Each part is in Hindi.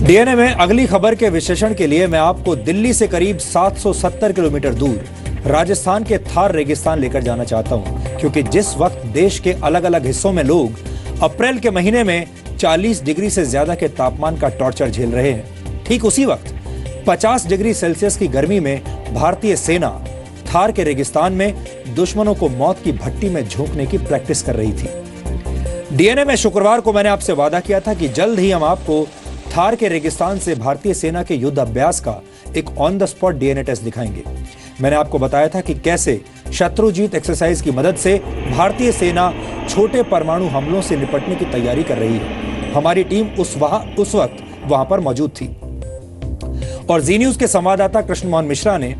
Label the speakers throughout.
Speaker 1: डीएनए में अगली खबर के विश्लेषण के लिए मैं आपको दिल्ली से करीब 770 किलोमीटर दूर राजस्थान के थार रेगिस्तान लेकर जाना चाहता हूं, क्योंकि जिस वक्त देश के अलग अलग हिस्सों में लोग अप्रैल के महीने में 40 डिग्री से ज्यादा के तापमान का टॉर्चर झेल रहे हैं, ठीक उसी वक्त 50 डिग्री सेल्सियस की गर्मी में भारतीय सेना थार के रेगिस्तान में दुश्मनों को मौत की भट्टी में झोंकने की प्रैक्टिस कर रही थी। डीएनए में शुक्रवार को मैंने आपसे वादा किया था कि जल्द ही हम आपको थार के रेगिस्तान से भारतीय सेना के युद्ध अभ्यास का एक on the spot DNA test दिखाएंगे। मैंने आपको बताया था कि कैसे शत्रुजीत एक्सरसाइज की मदद से भारतीय सेना छोटे परमाणु हमलों से निपटने की तैयारी कर रही है। हमारी टीम उस वक्त वहां पर मौजूद थी और जी न्यूज के संवाददाता कृष्ण मोहन मिश्रा ने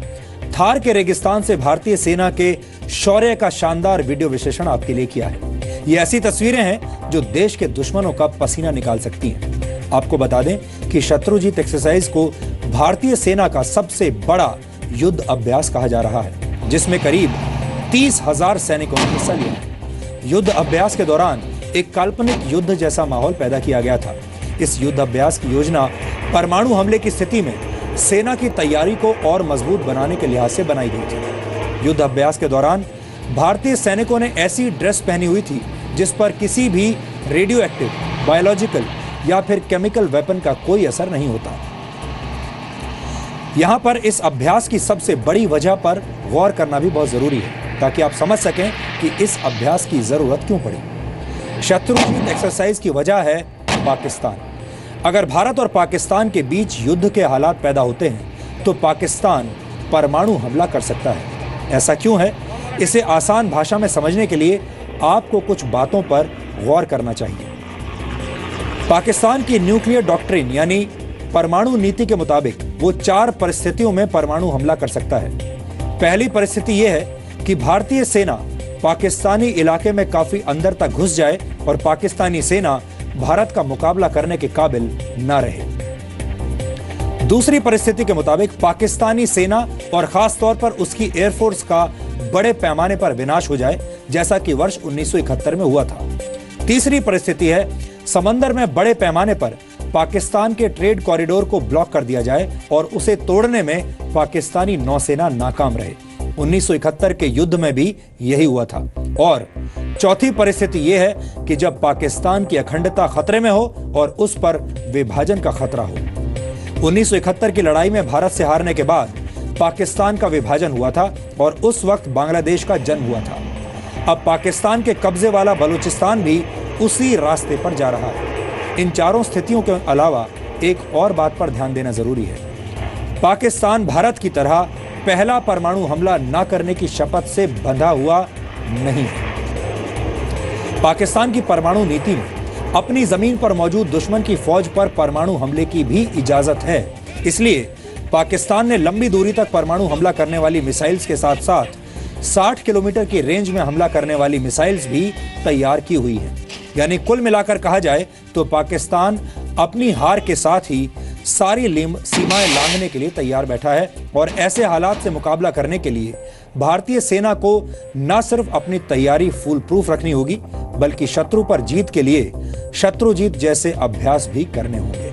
Speaker 1: थार के रेगिस्तान से भारतीय सेना के शौर्य का शानदार वीडियो विश्लेषण आपके लिए किया है। ये ऐसी तस्वीरें हैं जो देश के दुश्मनों का पसीना निकाल सकती हैं। आपको बता दें कि शत्रुजीत एक्सरसाइज को भारतीय सेना का सबसे बड़ा युद्ध अभ्यास कहा जा रहा है, जिसमें करीब 30,000 सैनिकों ने हिस्सा लिया है। युद्ध अभ्यास के दौरान एक काल्पनिक युद्ध जैसा माहौल पैदा किया गया था। इस युद्ध अभ्यास की योजना परमाणु हमले की स्थिति में सेना की तैयारी को और मजबूत बनाने के लिहाज से बनाई गई थी। युद्ध अभ्यास के दौरान भारतीय सैनिकों ने ऐसी ड्रेस पहनी हुई थी जिस पर किसी भी रेडियो एक्टिव, बायोलॉजिकल या फिर केमिकल वेपन का कोई असर नहीं होता। यहां पर इस अभ्यास की सबसे बड़ी वजह पर गौर करना भी बहुत जरूरी है, ताकि आप समझ सकें कि इस अभ्यास की जरूरत क्यों पड़ी। शत्रुजीत एक्सरसाइज की वजह है पाकिस्तान। अगर भारत और पाकिस्तान के बीच युद्ध के हालात पैदा होते हैं तो पाकिस्तान परमाणु हमला कर सकता है। ऐसा क्यों है, इसे आसान भाषा में समझने के लिए आपको कुछ बातों पर गौर करना चाहिए। पाकिस्तान की न्यूक्लियर डॉक्ट्रिन यानी परमाणु नीति के मुताबिक वो 4 परिस्थितियों में परमाणु हमला कर सकता है। पहली परिस्थिति यह है कि भारतीय सेना पाकिस्तानी इलाके में काफी अंदर तक घुस जाए और पाकिस्तानी सेना भारत का मुकाबला करने के काबिल न रहे। दूसरी परिस्थिति के मुताबिक पाकिस्तानी सेना और खास तौर पर उसकी एयरफोर्स का बड़े पैमाने पर विनाश हो जाए, जैसा कि वर्ष 1971 में हुआ था। तीसरी परिस्थिति है समंदर में बड़े पैमाने पर पाकिस्तान के ट्रेड कॉरिडोर को ब्लॉक कर दिया जाए और उसे तोड़ने में पाकिस्तानी नौसेना नाकाम रहे। 1971 के युद्ध में भी यही हुआ था। और चौथी परिस्थिति यह है कि जब पाकिस्तान की अखंडता खतरे में हो और उस पर विभाजन का खतरा हो। 1971 की लड़ाई में भारत से हारने के बाद पाकिस्तान का विभाजन हुआ था और उस वक्त बांग्लादेश का जन्म हुआ था। अब पाकिस्तान के कब्जे वाला बलूचिस्तान भी उसी रास्ते पर जा रहा है। इन चारों स्थितियों के अलावा एक और बात पर ध्यान देना जरूरी है। पाकिस्तान भारत की तरह पहला परमाणु हमला न करने की शपथ से बंधा हुआ नहीं है। पाकिस्तान की परमाणु नीति में अपनी जमीन पर मौजूद दुश्मन की फौज पर परमाणु हमले की भी इजाजत है। इसलिए पाकिस्तान ने लंबी दूरी तक परमाणु हमला करने वाली मिसाइल्स के साथ साथ 60 किलोमीटर की रेंज में हमला करने वाली मिसाइल्स भी तैयार की हुई है। यानी कुल मिलाकर कहा जाए तो पाकिस्तान अपनी हार के साथ ही सारी सीमाएं लांघने के लिए तैयार बैठा है और ऐसे हालात से मुकाबला करने के लिए भारतीय सेना को न सिर्फ अपनी तैयारी फुल प्रूफ रखनी होगी, बल्कि शत्रु पर जीत के लिए शत्रुजीत जैसे अभ्यास भी करने होंगे।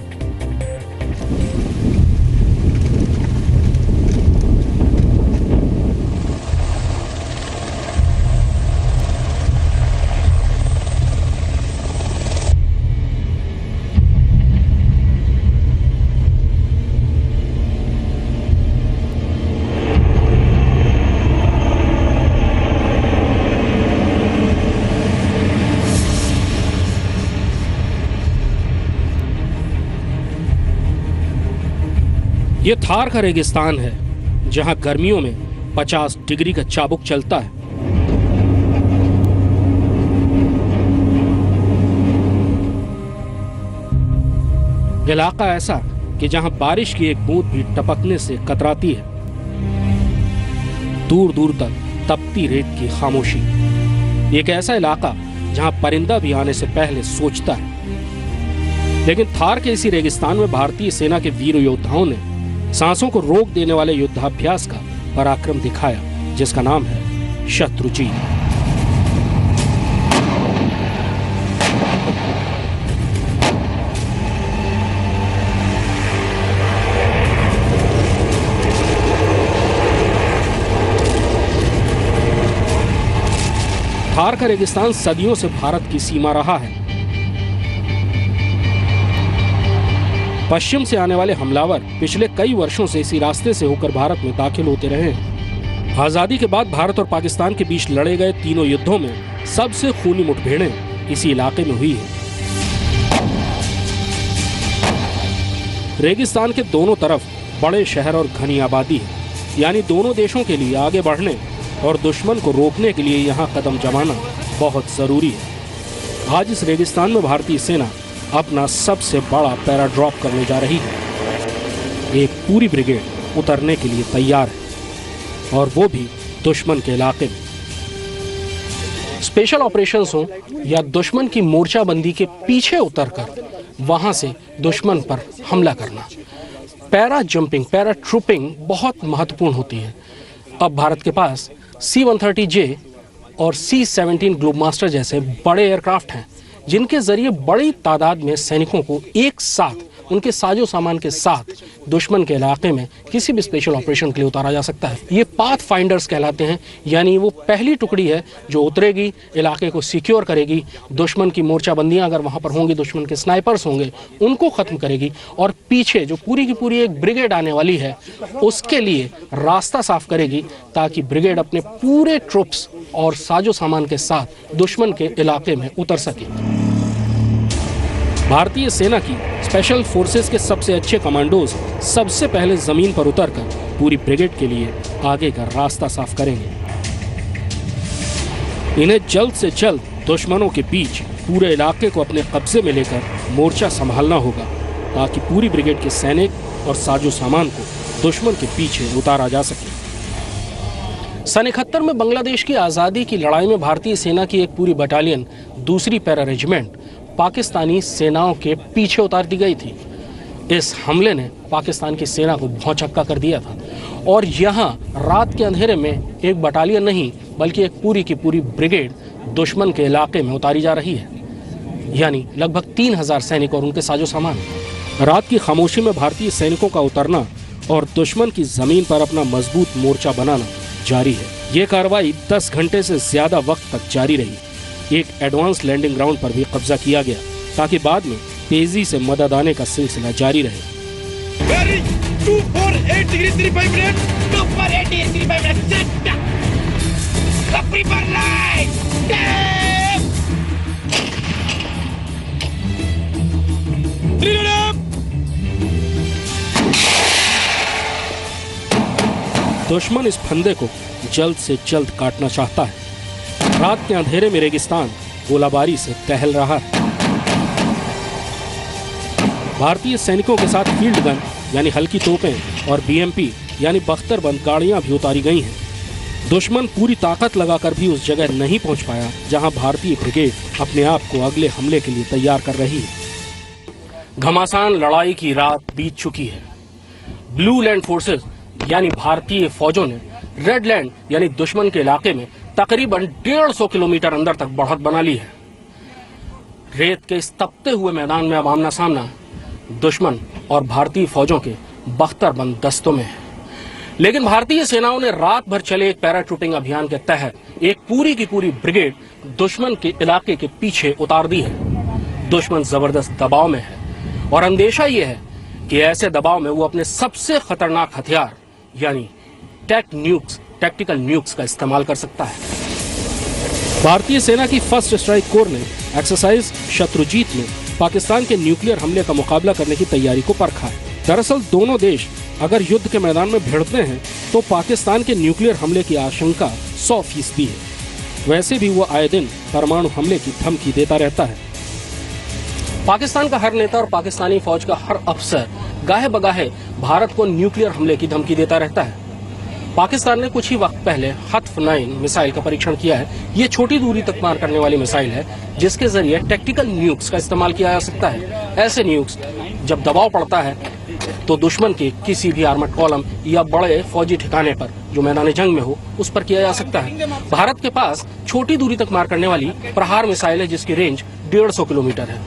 Speaker 2: ये थार का रेगिस्तान है जहां गर्मियों में 50 डिग्री का चाबुक चलता है। इलाका ऐसा कि जहां बारिश की एक बूंद भी टपकने से कतराती है। दूर दूर तक तपती रेत की खामोशी। एक ऐसा इलाका जहां परिंदा भी आने से पहले सोचता है। लेकिन थार के इसी रेगिस्तान में भारतीय सेना के वीर योद्धाओं ने सांसों को रोक देने वाले युद्धाभ्यास का पराक्रम दिखाया, जिसका नाम है शत्रुजीत। थार का रेगिस्तान सदियों से भारत की सीमा रहा है। पश्चिम से आने वाले हमलावर पिछले कई वर्षों से इसी रास्ते से होकर भारत में दाखिल होते रहे हैं। आजादी के बाद भारत और पाकिस्तान के बीच लड़े गए तीनों युद्धों में सबसे खूनी मुठभेड़ें इसी इलाके में हुई है। रेगिस्तान के दोनों तरफ बड़े शहर और घनी आबादी है, यानी दोनों देशों के लिए आगे बढ़ने और दुश्मन को रोकने के लिए यहाँ कदम जमाना बहुत जरूरी है। आज इस रेगिस्तान में भारतीय सेना अपना सबसे बड़ा पैरा ड्रॉप करने जा रही है। एक पूरी ब्रिगेड उतरने के लिए तैयार है, और वो भी दुश्मन के इलाके में। स्पेशल ऑपरेशंस हो या दुश्मन की मोर्चाबंदी के पीछे उतरकर वहां से दुश्मन पर हमला करना, पैरा जंपिंग, पैरा ट्रूपिंग बहुत महत्वपूर्ण होती है। अब भारत के पास C-130J और C-17 ग्लोबमास्टर जैसे बड़े एयरक्राफ्ट हैं, जिनके जरिए बड़ी तादाद में सैनिकों को एक साथ उनके साजो सामान के साथ दुश्मन के इलाके में किसी भी स्पेशल ऑपरेशन के लिए उतारा जा सकता है। ये पाथ फाइंडर्स कहलाते हैं, यानी वो पहली टुकड़ी है जो उतरेगी, इलाके को सिक्योर करेगी, दुश्मन की मोर्चाबंदियां अगर वहां पर होंगी, दुश्मन के स्नाइपर्स होंगे, उनको खत्म करेगी, और पीछे जो पूरी की पूरी एक ब्रिगेड आने वाली है उसके लिए रास्ता साफ करेगी, ताकि ब्रिगेड अपने पूरे ट्रुप्स और साजो सामान के साथ दुश्मन के इलाके में उतर सके। भारतीय सेना की स्पेशल फोर्सेस के सबसे अच्छे कमांडोज सबसे पहले जमीन पर उतरकर पूरी ब्रिगेड के लिए आगे का रास्ता साफ करेंगे। इन्हें जल्द से जल्द दुश्मनों के बीच पूरे इलाके को अपने कब्जे में लेकर मोर्चा संभालना होगा, ताकि पूरी ब्रिगेड के सैनिक और साजो सामान को दुश्मन के पीछे उतारा जा सके। सन 71 में बांग्लादेश की आज़ादी की लड़ाई में भारतीय सेना की एक पूरी बटालियन, दूसरी पैरा रेजिमेंट, पाकिस्तानी सेनाओं के पीछे उतार दी गई थी। इस हमले ने पाकिस्तान की सेना को भौचक्का कर दिया था, और यहाँ रात के अंधेरे में एक बटालियन नहीं बल्कि एक पूरी की पूरी ब्रिगेड दुश्मन के इलाके में उतारी जा रही है, यानी लगभग 3000 सैनिक और उनके साजो सामान। रात की खामोशी में भारतीय सैनिकों का उतरना और दुश्मन की जमीन पर अपना मजबूत मोर्चा बनाना जारी है। ये कार्रवाई 10 घंटे से ज्यादा वक्त तक जारी रही। एक एडवांस लैंडिंग ग्राउंड पर भी कब्जा किया गया, ताकि बाद में तेजी से मदद आने का सिलसिला जारी रहे। दुश्मन इस फंदे को जल्द से जल्द काटना चाहता है। रात के अंधेरे में रेगिस्तान गोलाबारी से दहल रहा है। भारतीय सैनिकों के साथ फील्ड गन यानी हल्की तोपें और BMP यानी बख्तरबंद गाड़ियां भी उतारी गई हैं। दुश्मन पूरी ताकत लगाकर भी उस जगह नहीं पहुंच पाया जहां भारतीय ब्रिगेड अपने आप को अगले हमले के लिए तैयार कर रही है। घमासान लड़ाई की रात बीत चुकी है। ब्लू लैंड फोर्सेस यानी भारतीय फौजों ने रेड लैंड यानी दुश्मन के इलाके में तकरीबन 150 किलोमीटर अंदर तक बढ़त बना ली है। रेत के इस तपते हुए मैदान में अब आमना सामना दुश्मन और भारतीय फौजों के बख्तरबंद दस्तों में है। लेकिन भारतीय सेनाओं ने रात भर चले एक पैराट्रूपिंग अभियान के तहत एक पूरी की पूरी ब्रिगेड दुश्मन के इलाके के पीछे उतार दी है। दुश्मन जबरदस्त दबाव में है, और अंदेशा ये है कि ऐसे दबाव में वो अपने सबसे खतरनाक हथियार यानी टैक्टिकल न्यूक्स का इस्तेमाल कर सकता है। भारतीय सेना की फर्स्ट स्ट्राइक कोर ने एक्सरसाइज शत्रुजीत में पाकिस्तान के न्यूक्लियर हमले का मुकाबला करने की तैयारी को परखा है। दरअसल दोनों देश अगर युद्ध के मैदान में भिड़ते हैं तो पाकिस्तान के न्यूक्लियर हमले की आशंका 100% है। वैसे भी वो आए दिन परमाणु हमले की धमकी देता रहता है। पाकिस्तान का हर नेता और पाकिस्तानी फौज का हर अफसर गाहे बगाहे भारत को न्यूक्लियर हमले की धमकी देता रहता है। पाकिस्तान ने कुछ ही वक्त पहले हत्फ 9 मिसाइल का परीक्षण किया है। ये छोटी दूरी तक मार करने वाली मिसाइल है, जिसके जरिए टैक्टिकल न्यूक्स का इस्तेमाल किया जा सकता है। ऐसे न्यूक्स जब दबाव पड़ता है तो दुश्मन के किसी भी आर्मर्ड कॉलम या बड़े फौजी ठिकाने पर जो मैदान जंग में हो उस पर किया जा सकता है। भारत के पास छोटी दूरी तक मार करने वाली प्रहार मिसाइल है, जिसकी रेंज 150 किलोमीटर है।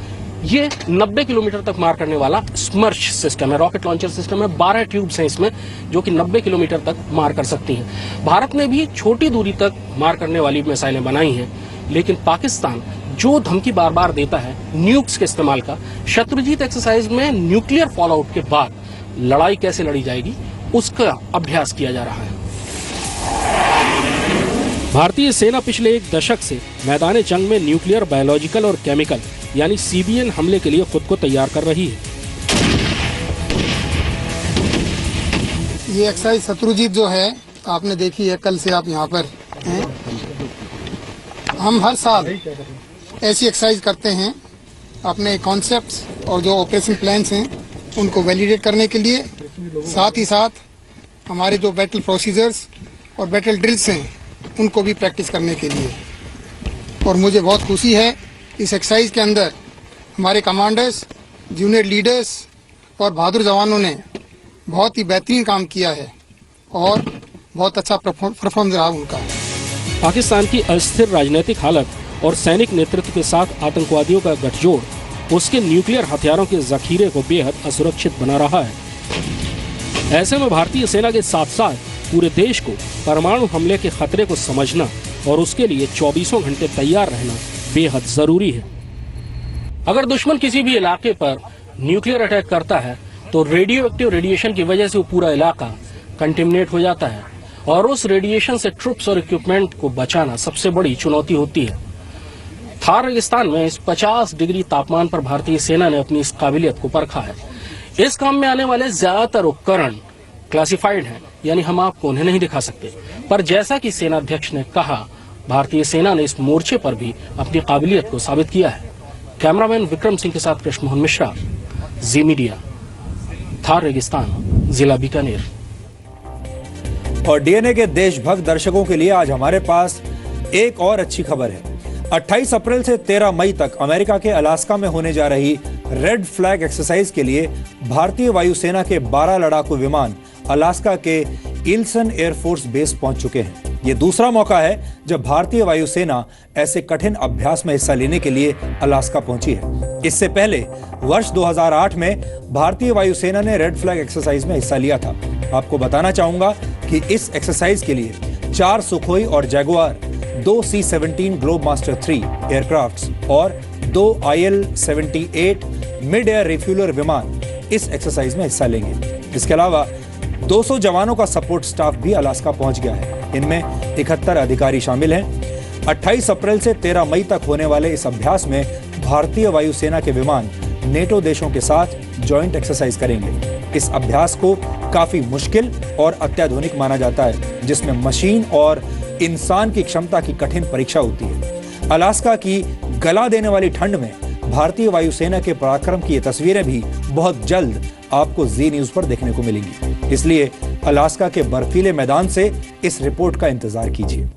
Speaker 2: ये 90 किलोमीटर तक मार करने वाला स्मर्श सिस्टम है, रॉकेट लॉन्चर सिस्टम है। 12 ट्यूब्स हैं इसमें जो कि 90 किलोमीटर तक मार कर सकती हैं। भारत ने भी छोटी दूरी तक मार करने वाली मिसाइलें बनाई हैं, लेकिन पाकिस्तान जो धमकी बार बार देता है न्यूक्स के इस्तेमाल का, शत्रुजीत एक्सरसाइज में न्यूक्लियर फॉलआउट के बाद लड़ाई कैसे लड़ी जाएगी उसका अभ्यास किया जा रहा है। भारतीय सेना पिछले एक दशक से मैदान जंग में न्यूक्लियर, बायोलॉजिकल और केमिकल यानी CBN हमले के लिए खुद को तैयार कर रही है।
Speaker 3: ये एक्सरसाइज शत्रुजीत जो है आपने देखी है, कल से आप यहाँ पर हैं। हम हर साल ऐसी एक्सरसाइज करते हैं अपने कॉन्सेप्ट्स और जो ऑपरेशन प्लान्स हैं उनको वैलिडेट करने के लिए, साथ ही साथ हमारे जो बैटल प्रोसीजर्स और बैटल ड्रिल्स हैं उनको भी प्रैक्टिस करने के लिए। और मुझे बहुत खुशी है इस एक्सरसाइज के अंदर हमारे कमांडर्स, जूनियर लीडर्स और बहादुर जवानों ने बहुत ही बेहतरीन काम किया है और बहुत अच्छा परफॉर्मेंस रहा उनका।
Speaker 2: पाकिस्तान की अस्थिर राजनीतिक हालत और सैनिक नेतृत्व के साथ आतंकवादियों का गठजोड़ उसके न्यूक्लियर हथियारों के जखीरे को बेहद असुरक्षित बना रहा है। ऐसे में भारतीय सेना के साथ साथ पूरे देश को परमाणु हमले के खतरे को समझना और उसके लिए 24 घंटे तैयार रहना बेहद जरूरी है। अगर दुश्मन किसी भी इलाके पर न्यूक्लियर अटैक करता है तो रेडियो एक्टिव रेडिएशन की वजह से वो पूरा इलाका कंटेमिनेट हो जाता है और उस रेडिएशन से ट्रुप्स और इक्विपमेंट को बचाना सबसे बड़ी चुनौती होती है। थार रेगिस्तान में इस 50 डिग्री तापमान पर भारतीय सेना ने अपनी इस काबिलियत को परखा है। इस काम में आने वाले ज्यादातर उपकरण क्लासिफाइड हैं, यानी हम आपको उन्हें नहीं दिखा सकते। पर जैसा कि सेना अध्यक्ष ने कहा, भारतीय सेना ने इस मोर्चे पर भी अपनी काबिलियत को साबित किया है। कैमरामैन विक्रम सिंह के साथ कृष्ण मोहन मिश्रा, जी मीडिया, थार रेगिस्तान, जिला बीकानेर।
Speaker 1: और डीएनए के देशभक्त दर्शकों के लिए आज हमारे पास एक और अच्छी खबर है। 28 अप्रैल से 13 मई तक अमेरिका के अलास्का में होने जा रही रेड फ्लैग एक्सरसाइज के लिए भारतीय वायुसेना के 12 लड़ाकू विमान अलास्का के इल्सन एयरफोर्स बेस पहुंच चुके हैं। ये दूसरा मौका है जब भारतीय वायुसेना ऐसे कठिन अभ्यास में हिस्सा लेने के लिए अलास्का पहुंची है। इससे पहले वर्ष 2008 में भारतीय वायुसेना ने रेड फ्लैग एक्सरसाइज में हिस्सा लिया था। आपको बताना चाहूंगा कि इस एक्सरसाइज के लिए 4 सुखोई और जैगुआर, 2 C-17 ग्लोबमास्टर 3 एयरक्राफ्ट्स और 2 IL-78 मिड एयर रिफ्यूलर विमान इस एक्सरसाइज में हिस्सा लेंगे। इसके अलावा 200 जवानों का सपोर्ट स्टाफ भी अलास्का पहुंच गया है। इनमें 71 अधिकारी शामिल हैं। 28 अप्रैल से 13 मई तक होने वाले इस अभ्यास में भारतीय वायुसेना के विमान नेटो देशों के साथ जॉइंट एक्सरसाइज करेंगे। इस अभ्यास को काफी मुश्किल और अत्याधुनिक माना जाता है, जिसमें मशीन और इंसान की क्षमता की कठिन परीक्षा होती है। अलास्का की गला देने वाली ठंड में भारतीय वायुसेना के पराक्रम की ये तस्वीरें भी बहुत जल्द आपको जी न्यूज पर देखने को मिलेंगी। इसलिए अलास्का के बर्फीले मैदान से इस रिपोर्ट का इंतजार कीजिए।